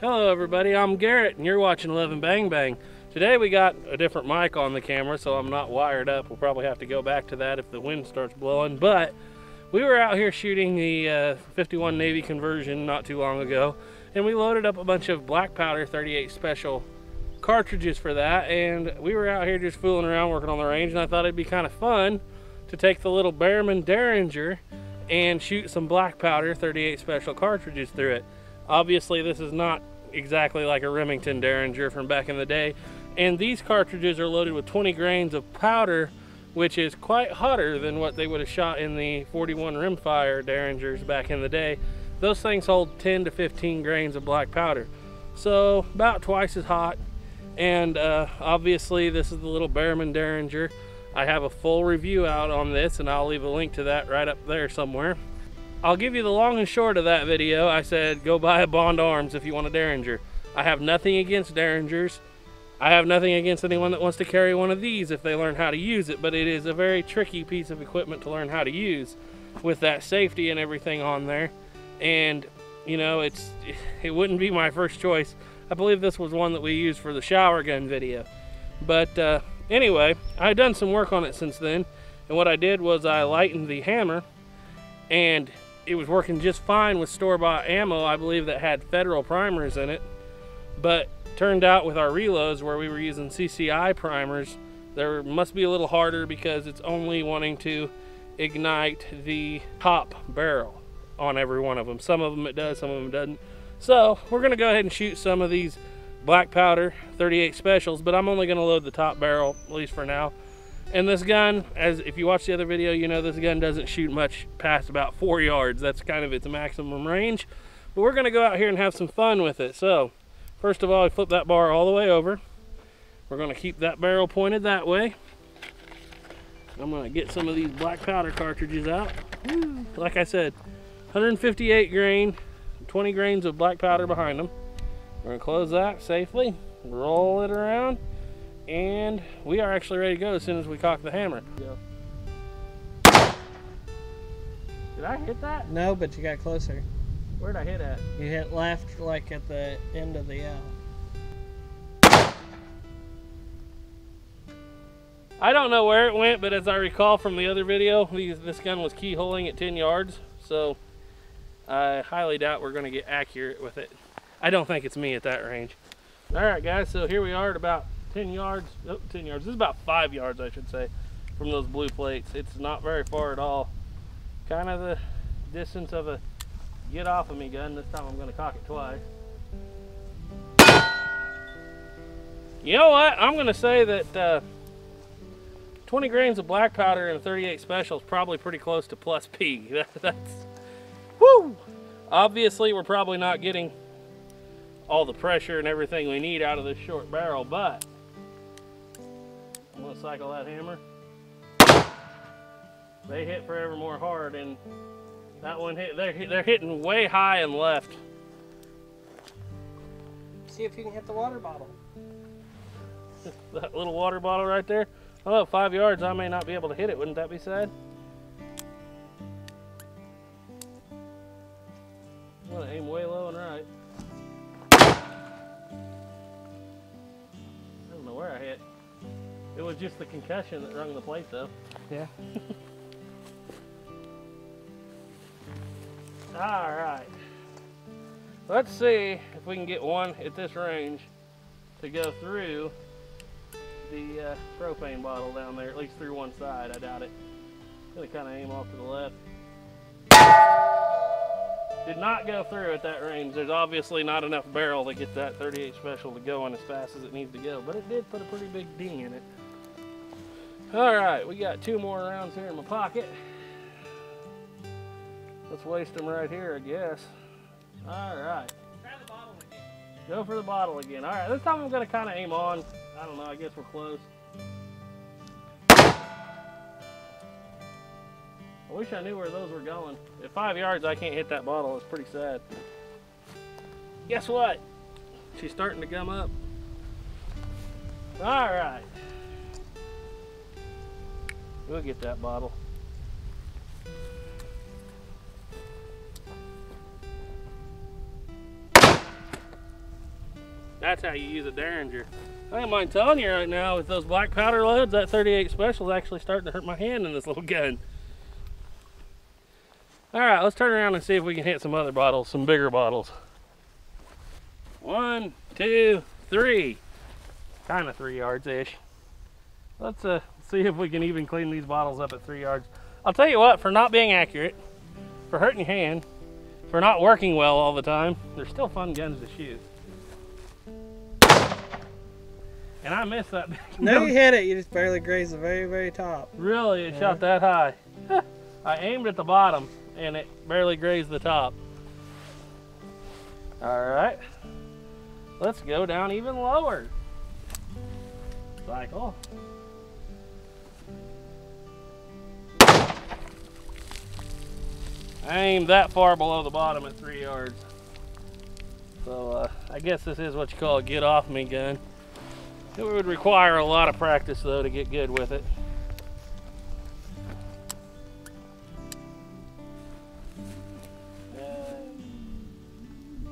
Hello everybody, I'm Garrett and you're watching 11 Bang Bang. Today we got a different mic on the camera, so I'm not wired up. We'll probably have to go back to that if the wind starts blowing, but we were out here shooting the 51 Navy conversion not too long ago, and we loaded up a bunch of black powder 38 special cartridges for that, and we were out here just fooling around working on the range, and I thought it'd be kind of fun to take the little Bearman Derringer and shoot some black powder 38 special cartridges through it. Obviously this is not exactly like a Remington Derringer from back in the day, and these cartridges are loaded with 20 grains of powder, which is quite hotter than what they would have shot in the 41 rimfire Derringers back in the day. Those things hold 10 to 15 grains of black powder, so about twice as hot. And obviously this is the little Bearman Derringer. I have a full review out on this, and I'll leave a link to that right up there somewhere. I'll give you the long and short of that video. I said go buy a Bond Arms if you want a Derringer. I have nothing against Derringers. I have nothing against anyone that wants to carry one of these if they learn how to use it, but it is a very tricky piece of equipment to learn how to use with that safety and everything on there. And you know, it wouldn't be my first choice. I believe this was one that we used for the shower gun video. But anyway, I had done some work on it since then, and what I did was I lightened the hammer, and it was working just fine with store-bought ammo, I believe, that had Federal primers in it. But turned out with our reloads, where we were using CCI primers, there must be a little harder because it's only wanting to ignite the top barrel on every one of them. Some of them it does, some of them it doesn't. So we're gonna go ahead and shoot some of these black powder 38 specials, but I'm only gonna load the top barrel, at least for now. And this gun, as if you watch the other video, you know this gun doesn't shoot much past about 4 yards. That's kind of its maximum range. But we're gonna go out here and have some fun with it. So first of all, I flip that bar all the way over. We're gonna keep that barrel pointed that way. I'm gonna get some of these black powder cartridges out. Woo. Like I said, 158 grain, 20 grains of black powder behind them. We're gonna close that safely, roll it around, and we are actually ready to go as soon as we cock the hammer. Did I hit that? No, but you got closer. Where'd I hit at? You hit left, like at the end of the L. I don't know where it went, but as I recall from the other video, this gun was keyholing at 10 yards, so I highly doubt we're gonna get accurate with it. I don't think it's me at that range. All right, guys, so here we are at about 10 yards. Oh, 10 yards. This is about 5 yards, I should say, from those blue plates. It's not very far at all. Kind of the distance of a get off of me gun. This time I'm gonna cock it twice. You know what? I'm gonna say that 20 grains of black powder in a 38 special is probably pretty close to plus P. That's, woo! Obviously, we're probably not getting all the pressure and everything we need out of this short barrel, but I'm gonna cycle that hammer. They hit forevermore hard, and that one hit. They're hitting way high and left. See if you can hit the water bottle. That little water bottle right there. Oh, 5 yards, I may not be able to hit it. Wouldn't that be sad? I'm gonna aim way low and right. I don't know where I hit. It was just the concussion that rung the plate though. Yeah. All right. Let's see if we can get one at this range to go through the propane bottle down there, at least through one side. I doubt it. I'm gonna kind of aim off to the left. Did not go through at that range. There's obviously not enough barrel to get that 38 special to go on as fast as it needs to go, but it did put a pretty big ding in it. All right, we got 2 more rounds here in my pocket. Let's waste them right here, I guess. All right. Try the bottle again. Go for the bottle again. All right, this time I'm gonna kind of aim on. I don't know, I guess we're close. I wish I knew where those were going. At 5 yards, I can't hit that bottle. It's pretty sad. Guess what? She's starting to gum up. All right. We'll get that bottle. That's how you use a Derringer. I don't mind telling you right now, with those black powder loads, that 38 Special is actually starting to hurt my hand in this little gun. All right, let's turn around and see if we can hit some other bottles, some bigger bottles. 1, 2, 3. Kind of 3 yards-ish. Let's see if we can even clean these bottles up at 3 yards. I'll tell you what, for not being accurate, for hurting your hand, for not working well all the time, they're still fun guns to shoot. And I missed that. No, you hit it. You just barely grazed the very, very top. Really? It shot that high? I aimed at the bottom, and it barely grazed the top. All right. Let's go down even lower. Cycle. I aimed that far below the bottom at 3 yards. So I guess this is what you call a get off me gun. It would require a lot of practice though to get good with it.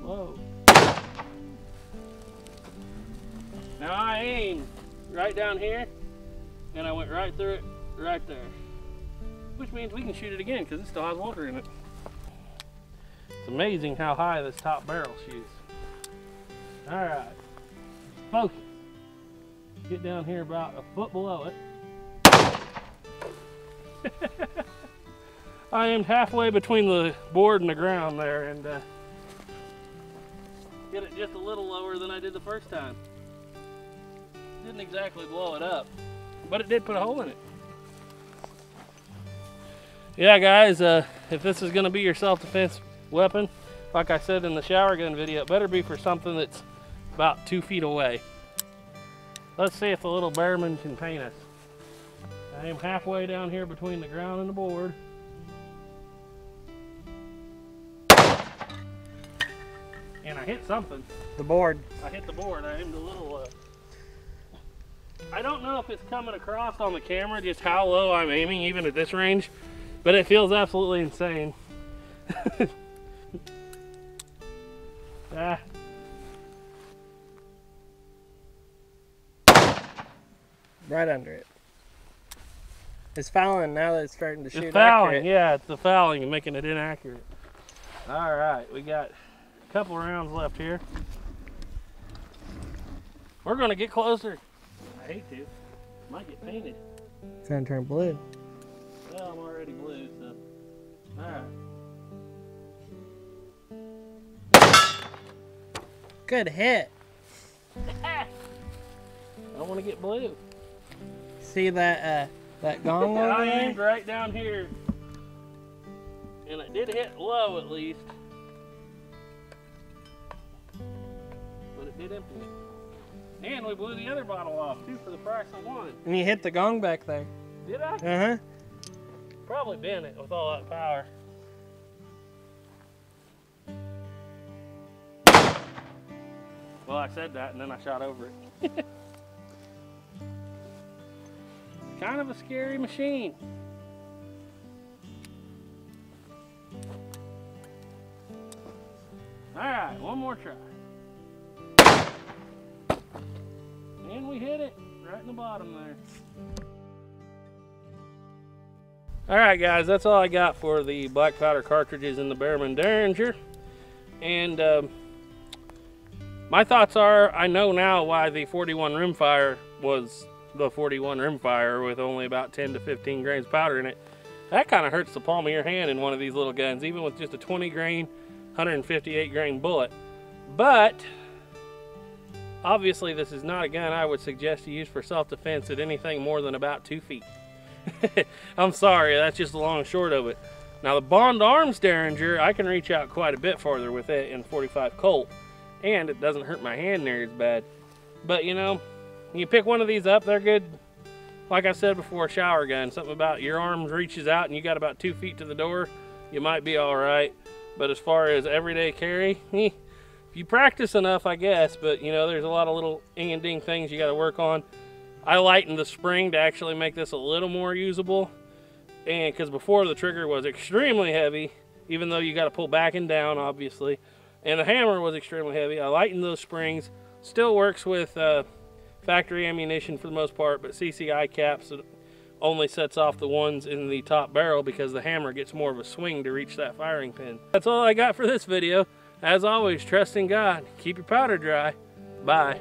Whoa. Now I aimed right down here and I went right through it right there. Which means we can shoot it again because it still has water in it. It's amazing how high this top barrel shoots. All right, focus. Get down here about a foot below it. I aimed halfway between the board and the ground there and get it just a little lower than I did the first time. Didn't exactly blow it up, but it did put a hole in it. Yeah guys, if this is gonna be your self-defense weapon, like I said in the shower gun video, it better be for something that's about 2 feet away. Let's see if the little Bearman can paint us. I am halfway down here between the ground and the board. And I hit something. The board. I hit the board. I aimed a little I don't know if it's coming across on the camera just how low I'm aiming even at this range, but it feels absolutely insane. Ah. Right under it. It's fouling now that it's starting to shoot. It's fouling, accurate. yeah, it's the fouling and making it inaccurate. All right, we got a couple rounds left here. We're gonna get closer. I hate to. Might get painted. It's gonna turn blue. Well, I'm already blue, so. All right. Good hit. I don't want to get blue. See that that gong over I there? aimed right down here, and it did hit low at least, but it did empty it. And we blew the other bottle off too for the price of one. And you hit the gong back there. Did I? Uh-huh. Probably bent it with all that power. Well, I said that and then I shot over it. Kind of a scary machine. All right, one more try. And we hit it right in the bottom there. All right, guys, that's all I got for the black powder cartridges in the Bearman Derringer. And my thoughts are, I know now why the 41 rimfire was the 41 rimfire with only about 10 to 15 grains powder in it. That kind of hurts the palm of your hand in one of these little guns, even with just a 20 grain, 158 grain bullet. But obviously this is not a gun I would suggest to use for self-defense at anything more than about 2 feet. I'm sorry, that's just the long and short of it. Now the Bond Arms Derringer, I can reach out quite a bit farther with it in 45 Colt, and it doesn't hurt my hand near as bad. But you know, you pick one of these up, they're good. Like I said before, a shower gun, something about your arms reaches out and you got about 2 feet to the door, you might be all right. But as far as everyday carry, if you practice enough, I guess, but you know, there's a lot of little ing and ding things you got to work on. I lightened the spring to actually make this a little more usable, and because before the trigger was extremely heavy, even though you got to pull back and down, obviously, and the hammer was extremely heavy. I lightened those springs Still works with factory ammunition for the most part, but CCI caps, it only sets off the ones in the top barrel because the hammer gets more of a swing to reach that firing pin. That's all I got for this video. As always, trust in God. Keep your powder dry. Bye.